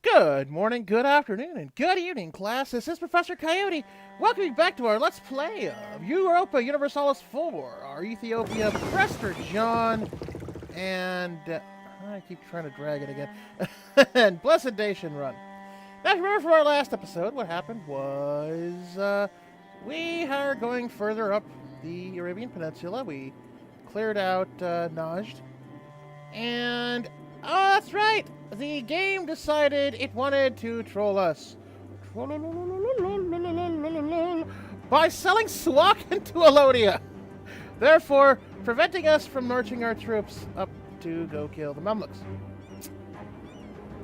Good morning, good afternoon, and good evening, class. This is Professor Coyote. Welcome you back to our Let's Play of Europa Universalis 4, our Ethiopia Prester John, and I keep trying to drag it again, and Blessed Dacian Run. Now, if you remember from our last episode, what happened was we are going further up the Arabian Peninsula. We cleared out Najd, and oh, that's right! The game decided it wanted to troll us. By selling Suakin to Alodia, therefore preventing us from marching our troops up to go kill the Mamluks.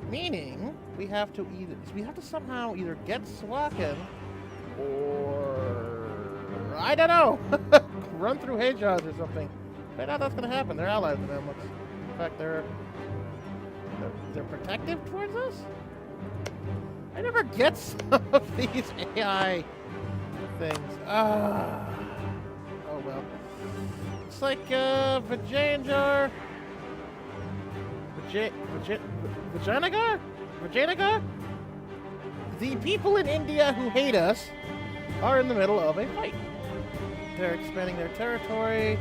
Meaning, we have to somehow either get Suakin or I don't know, run through Hejaz or something. I doubt that's going to happen. They're allies of the Mamluks. In fact, they're protective towards us? I never get some of these AI things. Oh well. It's like Vijayanagar? Vijayanagar? The people in India who hate us are in the middle of a fight. They're expanding their territory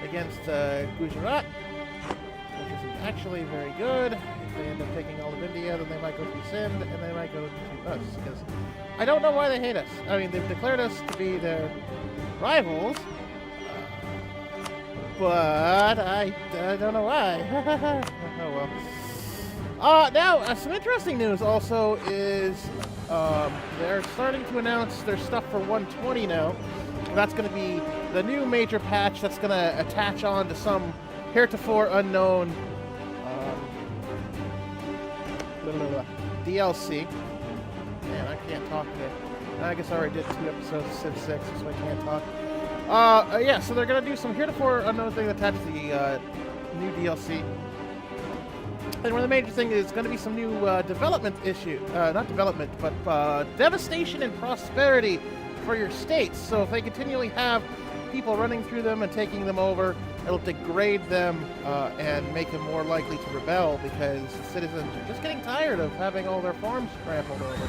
against Gujarat, which isn't actually very good. If they end up taking all of India, then they might go to Sindh, and they might go to us. Because I don't know why they hate us. I mean, they've declared us to be their rivals, but I don't know why. Oh well. Now, some interesting news also is they're starting to announce their stuff for 120 now. That's going to be the new major patch that's going to attach on to some heretofore unknown DLC. Man, I can't talk today. I guess I already did 2 episodes of Civ 6, so I can't talk. Yeah, so they're going to do some heretofore unknown thing attached to the new DLC. And one of the major things is going to be some new development issue. Not development, but devastation and prosperity for your states. So if they continually have people running through them and taking them over, it'll degrade them and make them more likely to rebel because citizens are just getting tired of having all their farms trampled over.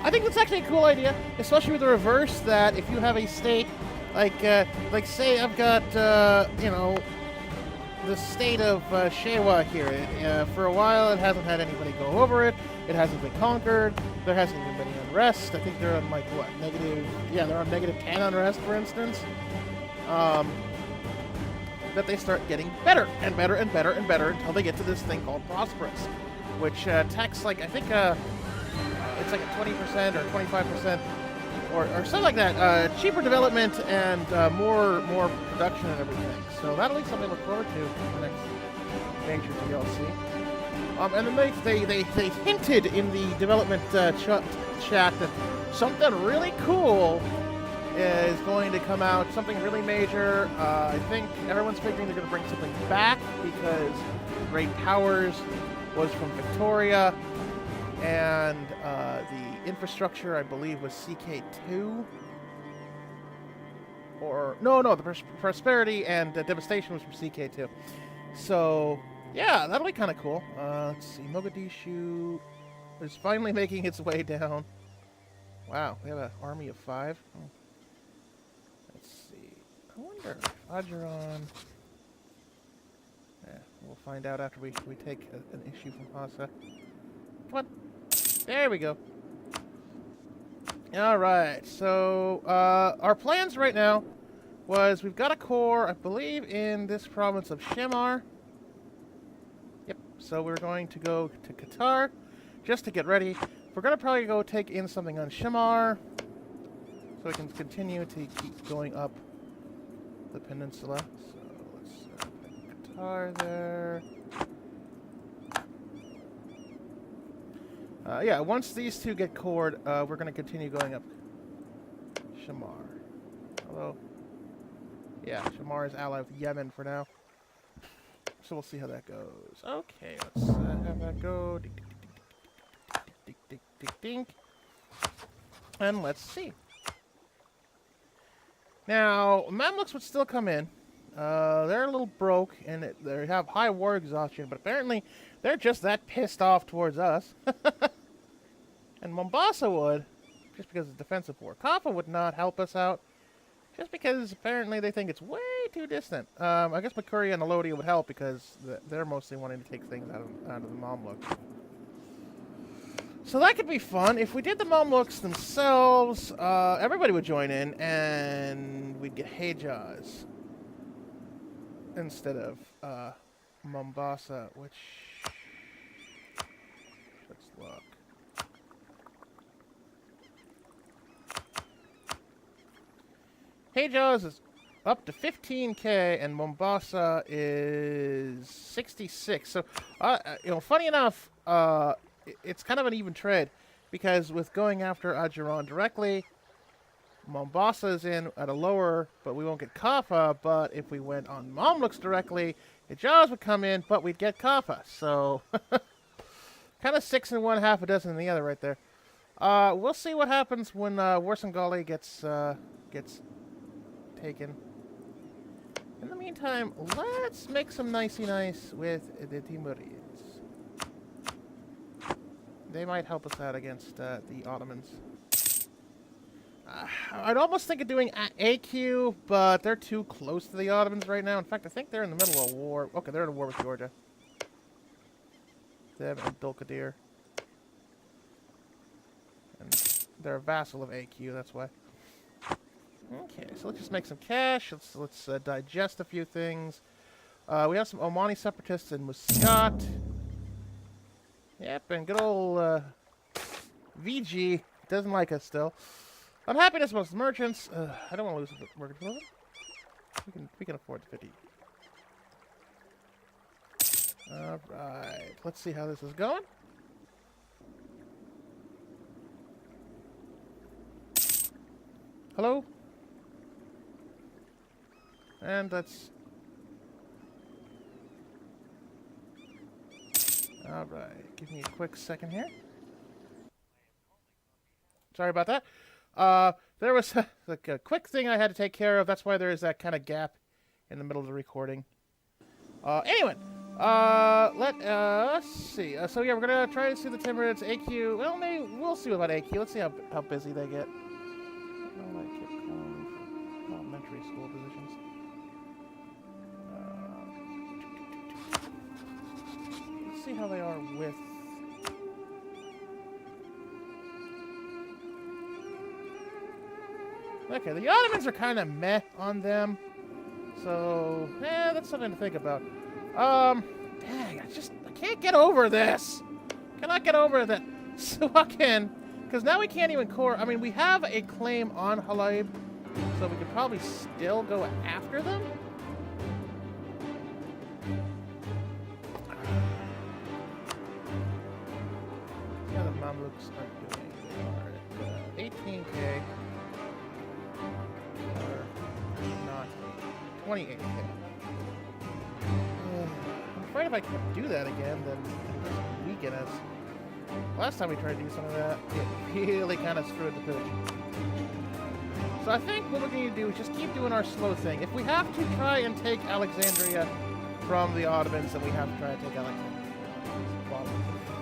I think that's actually a cool idea, especially with the reverse, that if you have a state like say I've got the state of Shewa here. For a while, it hasn't had anybody go over it. It hasn't been conquered. There hasn't been any unrest. I think they're on like what, negative? Yeah, they're on negative 10 unrest, for instance. That they start getting better and better and better and better until they get to this thing called prosperous, which tax like I think it's like a 20% or 25% or something like that. Cheaper development and more production and everything. So that'll be something to look forward to in the next major DLC. And then they hinted in the development chat that something really cool is going to come out, something really major. I think everyone's figuring they're going to bring something back because Great Powers was from Victoria, and the infrastructure, I believe, was CK2. Or, no, the Prosperity and Devastation was from CK2. So, yeah, that'll be kind of cool. Let's see, Mogadishu is finally making its way down. Wow, we have an army of 5. Oh. Let's see. I wonder if Adjuurani... Yeah, we'll find out after we take an issue from Hassa. Come on. There we go. Alright, so our plans right now was we've got a core, I believe, in this province of Shemar. Yep, so we're going to go to Qatar just to get ready. We're going to probably go take in something on Shemar so we can continue to keep going up the peninsula. So let's put Qatar there. Yeah, once these two get cored, we're going to continue going up Shamar. Although, yeah, Shamar is allied with Yemen for now. So we'll see how that goes. Okay, let's have that go. Dink, dink, dink, dink, dink. And let's see. Now, Mamluks would still come in. They're a little broke, and they have high war exhaustion, but apparently they're just that pissed off towards us. And Mombasa would, just because it's defensive war. Kaffa would not help us out, just because apparently they think it's way too distant. I guess Makuria and Alodia would help because they're mostly wanting to take things out of the Mamluks. So that could be fun. If we did the Mamluks themselves, everybody would join in, and we'd get Hejaz instead of Mombasa, which... let's look. Hejaz is up to 15k, and Mombasa is 66. So, you know, funny enough, it's kind of an even trade, because with going after Adjuurani directly, Mombasa is in at a lower, but we won't get Kaffa. But if we went on Mamluks directly, Hejaz would come in, but we'd get Kaffa. So, kind of 6 in one, half a dozen in the other, right there. We'll see what happens when Warsangali gets taken. In the meantime, let's make some nicey nice with the Timurids. They might help us out against the Ottomans. I'd almost think of doing AQ, but they're too close to the Ottomans right now. In fact, I think they're in the middle of a war. Okay, they're in a war with Georgia. They have Abdul Qadir. And they're a vassal of AQ, that's why. Okay, so let's just make some cash. Let's digest a few things. We have some Omani separatists in Muscat. Yep, and good old VG doesn't like us still. Unhappiness amongst merchants. I don't want to lose a merchant with them. We can afford the 50. All right, let's see how this is going. Hello. And that's... alright, give me a quick second here. Sorry about that. There was like a quick thing I had to take care of. That's why there is that kind of gap in the middle of the recording. Anyway, let's see. So yeah, we're going to try to see the Timurids. AQ, well, maybe we'll see about AQ. Let's see how busy they get. I keep calling for elementary school positions. Let's see how they are with... okay, the Ottomans are kind of meh on them. So, that's something to think about. Dang, I can't get over this. Cannot get over that. Suakin, because now we can't even core. I mean, we have a claim on Halab, so we could probably still go after them. How the Mamluks are doing? They are at 18k. Or not 28k. I'm afraid if I can't do that again, then it'll weaken us. Last time we tried to do some of that, it really kind of screwed the pooch. So I think what we're going to do is just keep doing our slow thing. If we have to try and take Alexandria from the Ottomans, then we have to try and take Alexandria.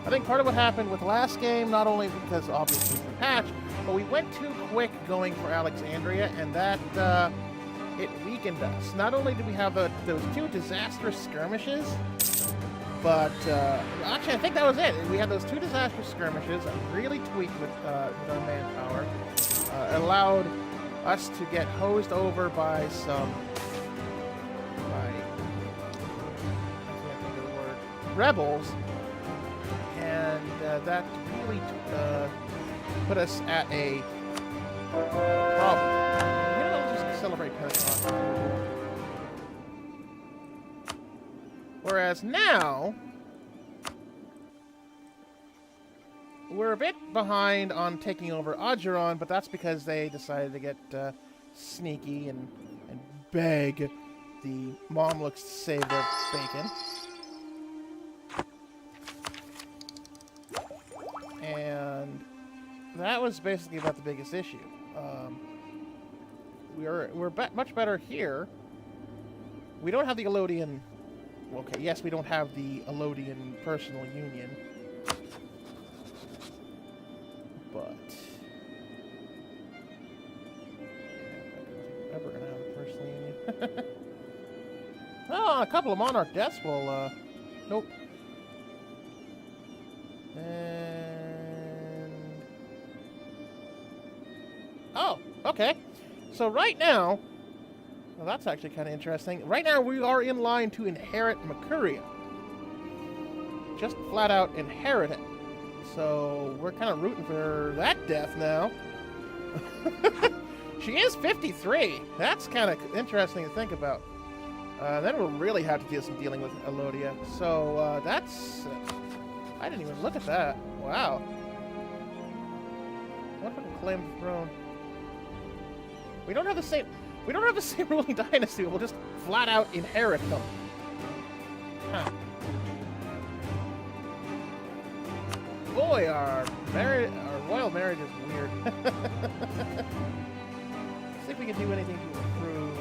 I think part of what happened with the last game, not only because obviously the patch, but we went too quick going for Alexandria, and that it weakened us. Not only did we have those two disastrous skirmishes, but actually I think that was it. We had those two disastrous skirmishes, really tweaked with our manpower, allowed us to get hosed over by some, I can't think of the word, rebels, and that really put us at a problem. Maybe I'll just celebrate Pentecost. Whereas now, we're a bit behind on taking over Adjuurani, but that's because they decided to get sneaky and beg the Mamluks to save their bacon. And that was basically about the biggest issue. We're much better here. We don't have the Elodian... okay, yes, we don't have the Elodian personal union. But yeah, ever gonna have a personal union. Oh, a couple of monarch deaths will. Nope. And oh, okay. So right now, well, that's actually kind of interesting. Right now, we are in line to inherit Makuria. Just flat out inherit it. So we're kind of rooting for that death now. She is 53. That's kind of interesting to think about. Then we'll really have to do some dealing with Elodia. So that's... I didn't even look at that. Wow. What if we can claim the throne? We don't have the same... We don't have the same ruling dynasty. We'll just flat out inherit them. Huh. Boy, our royal marriage is weird. See if we can do anything to improve.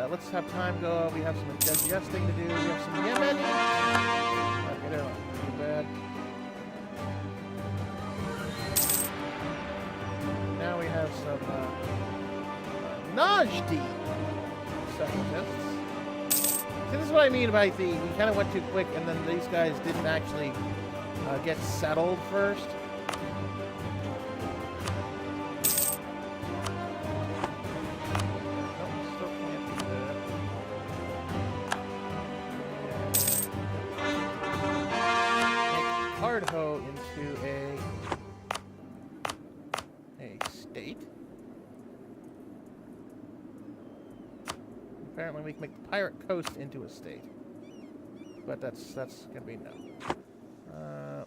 Let's have time go. We have some digesting to do. We have some Yemen. Okay, they're not too bad. Now we have some Najdi separatists. See, this is what I mean by we kind of went too quick, and then these guys didn't actually get settled first. Into a state. Apparently we can make the Pirate Coast into a state. But that's gonna be no.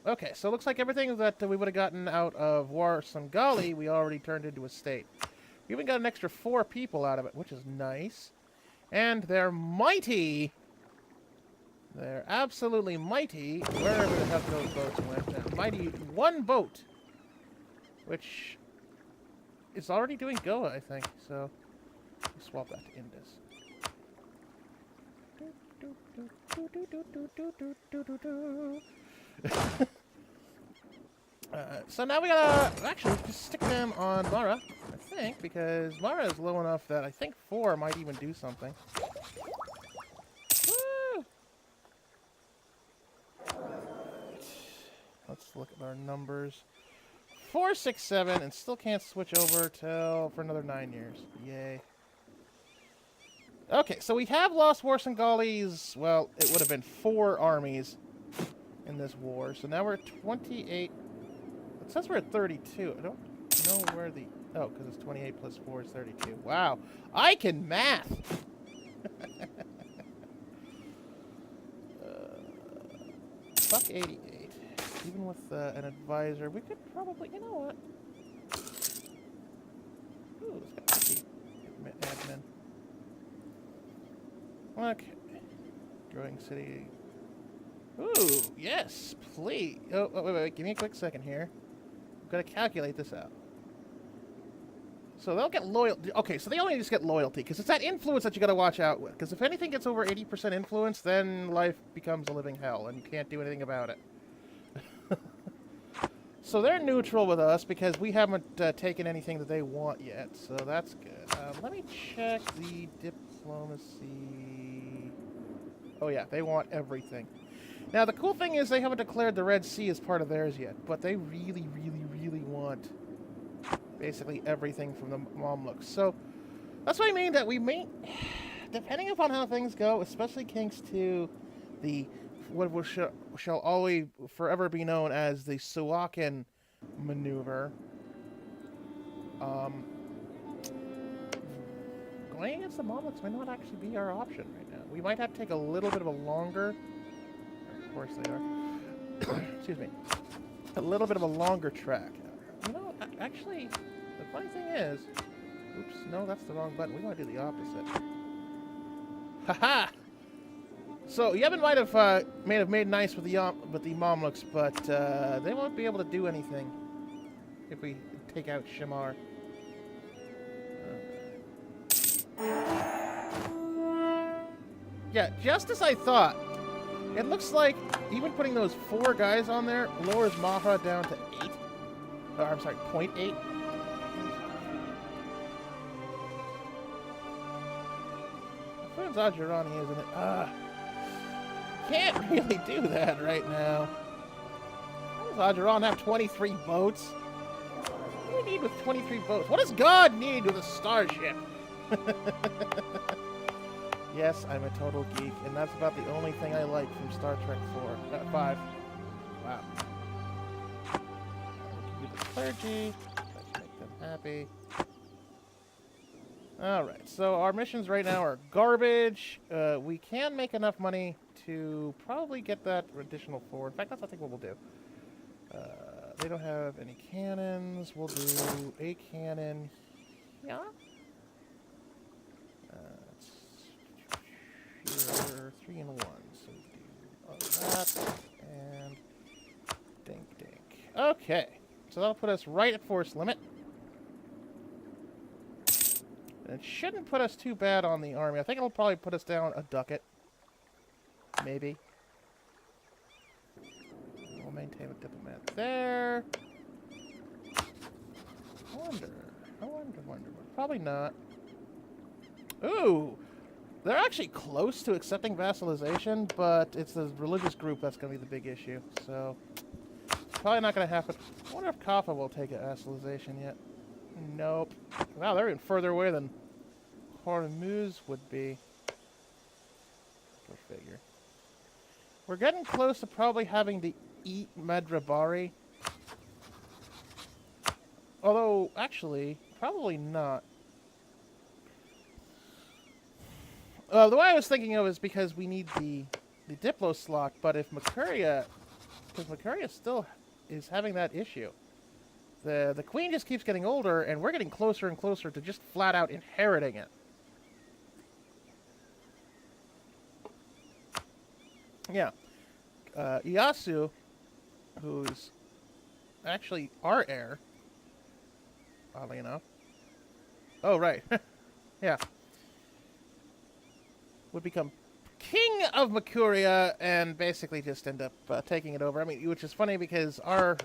Okay, so it looks like everything that we would have gotten out of War Sangali, we already turned into a state. We even got an extra 4 people out of it, which is nice. And they're mighty. They're absolutely mighty, wherever the heck those boats went. Mighty 1 boat, which is already doing Goa, I think. So, we'll swap that to Indus. So now we gotta actually just stick them on Mara, I think, because Mara is low enough that I think 4 might even do something. Let's look at our numbers. 4, 6, 7, and still can't switch over for another 9 years. Yay. Okay, so we have lost War Singali's, well, it would have been 4 armies in this war. So now we're at 28. It says we're at 32. I don't know where the... Oh, because it's 28 plus 4 is 32. Wow. I can math! Fuck 88. Even with an advisor, we could probably... You know what? Ooh, it's got 50 admin. Okay. Growing city. Ooh, yes, please. Oh, wait. Give me a quick second here. I've got to calculate this out. So they'll get loyalty. Okay, so they only just get loyalty, because it's that influence that you got to watch out with. Because if anything gets over 80% influence, then life becomes a living hell, and you can't do anything about it. So they're neutral with us, because we haven't taken anything that they want yet, so that's good. Let me check the diplomacy. Oh yeah, they want everything. Now the cool thing is they haven't declared the Red Sea as part of theirs yet, but they really, really, really want basically everything from the Mamluks. So that's what I mean, that we may, depending upon how things go, especially thanks to the what shall always forever be known as the Suakin maneuver, going against the Mamluks might not actually be our option right now. We might have to take a little bit of a longer, of course they are, excuse me, a little bit of a longer track. You know, actually, the funny thing is, oops, no, that's the wrong button. We want to do the opposite. Haha! So Yemen might have made nice with the Mamluks, but they won't be able to do anything if we take out Shamar. Yeah, just as I thought. It looks like even putting those 4 guys on there lowers Maha down to 8. Oh, I'm sorry, 0.8. Where's Adjuurani, isn't it? Can't really do that right now. How does Adjuurani have 23 boats? What do you need with 23 boats? What does God need with a starship? Yes, I'm a total geek, and that's about the only thing I like from Star Trek 5. Wow. We can do the clergy. Let's make them happy. Alright, so our missions right now are garbage. We can make enough money to probably get that additional 4. In fact, that's I think what we'll do. They don't have any cannons. We'll do a cannon. Yeah? Here, 3 in 1. So we do all that. And dink dink. Okay. So that'll put us right at force limit. And it shouldn't put us too bad on the army. I think it'll probably put us down a ducat. Maybe. We'll maintain a diplomat there. I wonder. Probably not. Ooh! They're actually close to accepting vassalization, but it's the religious group that's going to be the big issue. So, probably not going to happen. I wonder if Kaffa will take a vassalization yet. Nope. Wow, they're even further away than Hormuz would be. Go figure. We're getting close to probably having to eat Medrabari. Although, actually, probably not. The way I was thinking of is because we need the Diplo slot, but if Makuria... Because Makuria still is having that issue. The queen just keeps getting older, and we're getting closer and closer to just flat out inheriting it. Yeah. Iyasu, who's actually our heir, oddly enough. Oh, right. Yeah. Would become king of Makuria and basically just end up taking it over. I mean, which is funny because our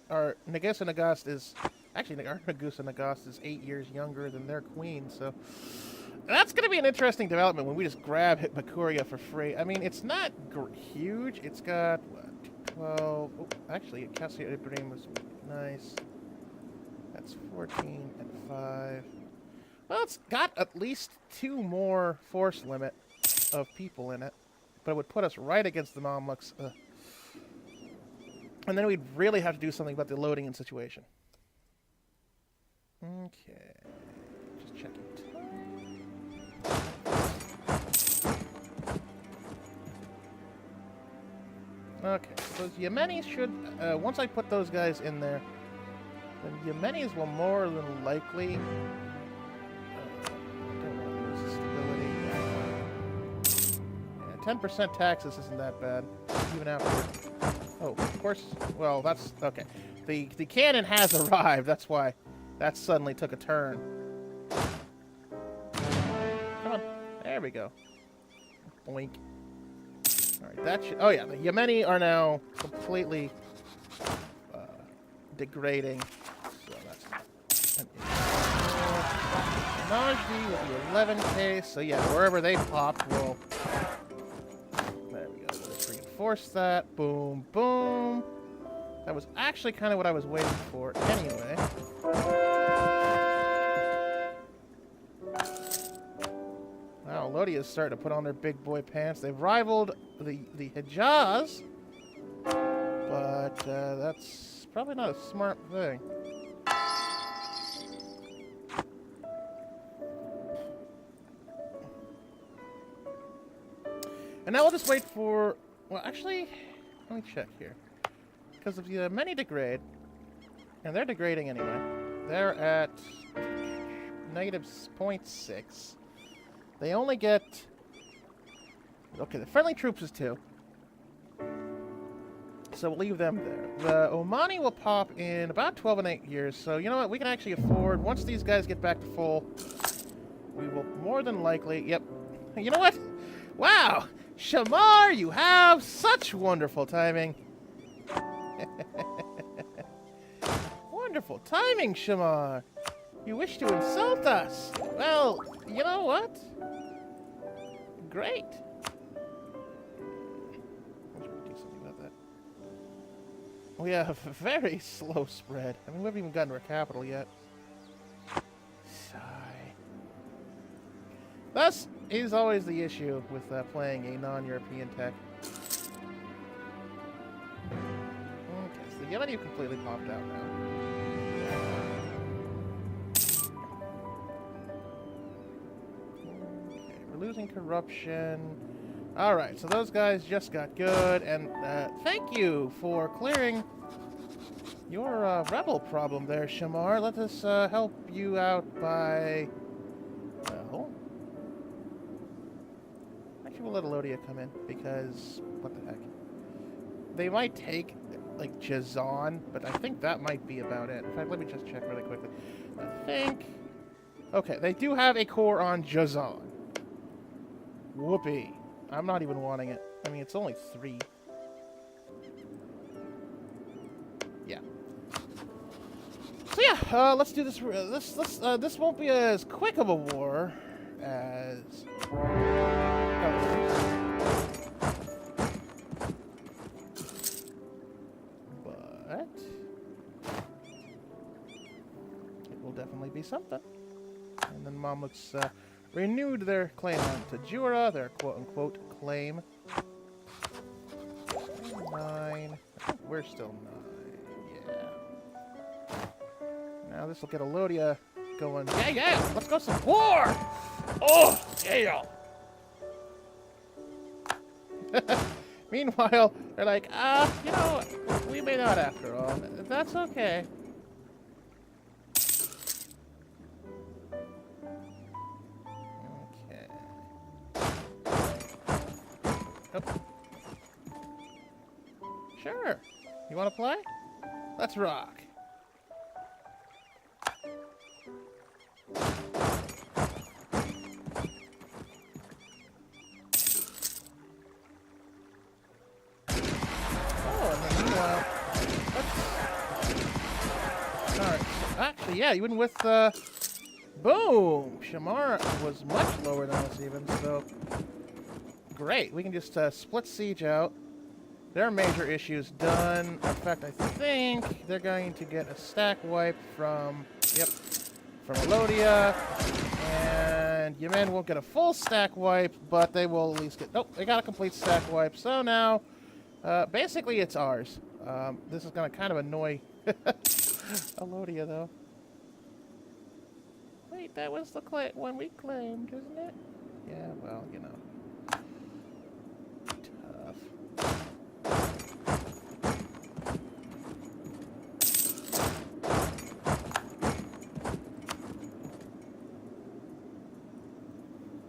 Nagusa Nagast is... Actually, our Nagusa Nagast is 8 years younger than their queen, so... That's going to be an interesting development when we just grab Makuria for free. I mean, it's not huge. It's got, what, 12... Oh, actually, Cassia Ibrahim was nice. That's 14 and 5. Well, it's got at least 2 more force limit of people in it. But it would put us right against the Mamluks. And then we'd really have to do something about the loading and situation. Okay. Just checking time. Okay, so those Yemenis should... once I put those guys in there, then Yemenis will more than likely... don't want to lose stability. Yeah, 10% taxes isn't that bad, even after... Oh, of course... Well, that's... Okay. The cannon has arrived, that's why that suddenly took a turn. Come on. There we go. Boink. Alright, that should... Oh, yeah. The Yemeni are now completely degrading. So that's... Najdi with the 11k. So, yeah, wherever they popped, we'll... There we go. Let's reinforce that. Boom, boom. That was actually kind of what I was waiting for anyway. Wow, Lodia's starting to put on their big boy pants. They've rivaled the Hijaz, but that's probably not a smart thing. And now we'll just wait for... Well, actually, let me check here. Because of the many degrade, and they're degrading anyway. They're at negative 0.6. They only get... Okay, the friendly troops is 2. So we'll leave them there. The Omani will pop in about 12 and 8 years. So you know what? We can actually afford... Once these guys get back to full, we will more than likely... Yep. You know what? Wow! Shamar, you have such wonderful timing. Wonderful timing, Shamar. You wish to insult us. Well, you know what? Great. Let's do something about that. We have a very slow spread. I mean, we haven't even gotten to our capital yet. Sigh. Thus is always the issue with playing a non-European tech. Okay, so the Yemeni completely popped out now. Okay, we're losing corruption. Alright, so those guys just got good, and thank you for clearing your rebel problem there, Shamar. Let us help you out by... well... actually, we'll let Elodia come in, because... what the heck? They might take, like, Jazan, but I think that might be about it. In fact, let me just check really quickly. I think... okay, they do have a core on Jazan. Whoopee. I'm not even wanting it. I mean, it's only 3. Yeah. So yeah, let's do this. This won't be as quick of a war as. But it will definitely be something. And then Mamluks renewed their claim on Adjuurani, their quote-unquote claim. 9. I think we're still 9. Yeah. Now this will get Elodia going. Yeah, yeah! Let's go some war! Oh, yeah! Meanwhile, they're like, you know, we may not after all. That's okay. Sure. You want to play? Let's rock. Oh, and then meanwhile, alright. Actually, yeah, even with boom, Shamar was much lower than us even. So great. We can just split siege out. Their major issues done. In fact, I think they're going to get a stack wipe from, from Elodia. And Yemen won't get a full stack wipe, but they will at least get, nope, they got a complete stack wipe. So now, basically it's ours. This is going to kind of annoy Elodia, though. Wait, that was the one we claimed, isn't it? Yeah, well, you know.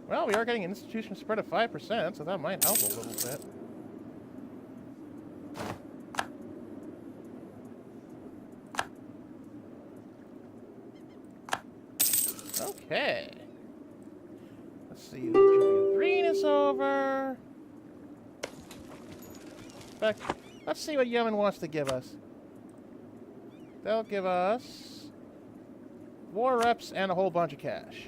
Well, we are getting an institution spread of 5%, so that might help a little bit. Okay. Let's see. The green is over. In fact, let's see what Yemen wants to give us. They'll give us war reps and a whole bunch of cash.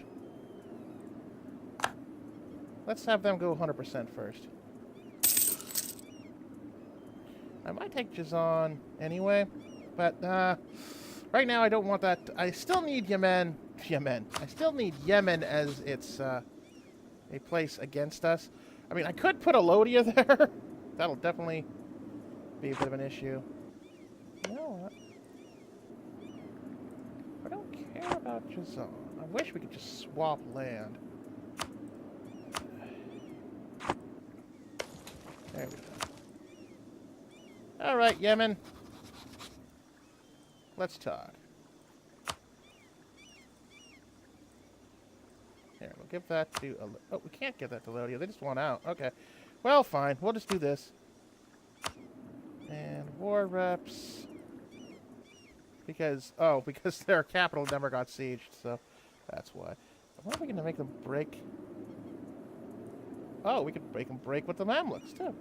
Let's have them go 100% first. I might take Jazan anyway, but right now I don't want that. I still need Yemen. I still need Yemen as its a place against us. I mean, I could put Elodia there. That'll definitely be a bit of an issue. You know what? I don't care about Jazan. I wish we could just swap land. There we go. Alright, Yemen. Let's talk. Here, we'll give that to... oh, we can't give that to Elodia. They just want out. Okay. Well, fine. We'll just do this. And war reps. Because... oh, because their capital never got sieged, so that's why. When are we going to make them break? Oh, we can break with the Mamluks, too.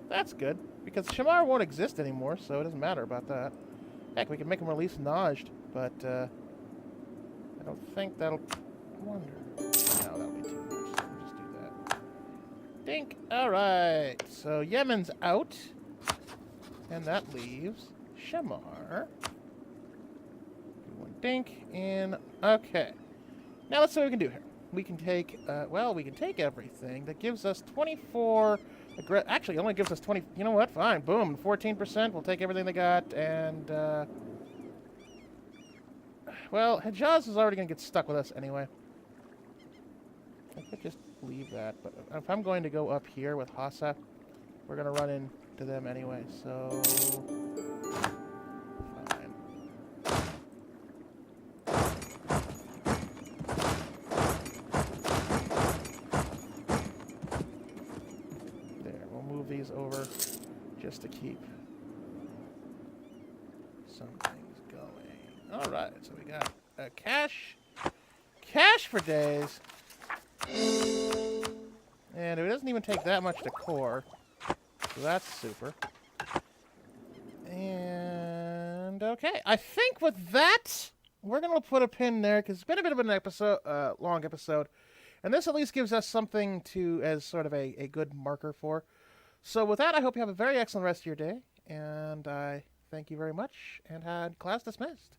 That's good, because Shamar won't exist anymore, so it doesn't matter about that. Heck, we can make him release Najd, but I don't think that'll... wonder. No, that'll be too much, so we'll just do that. Dink! Alright, so Yemen's out. And that leaves Shamar. Do one dink, and... okay. Now let's see what we can do here. We can take, well, we can take everything. That gives us 24... actually, it only gives us 20... you know what? Fine. Boom. 14%. We'll take everything they got, and, well, Hejaz is already going to get stuck with us anyway. I could just leave that, but if I'm going to go up here with Hassa, we're going to run into them anyway, so... fine. There, we'll move these over just to keep some things going. Alright, so we got cash for days. And it doesn't even take that much to core. So that's super. And okay, I think with that, we're going to put a pin there because it's been a bit of an episode, long episode. And this at least gives us something to, as sort of a good marker for. So with that, I hope you have a very excellent rest of your day. And I thank you very much. And had class dismissed.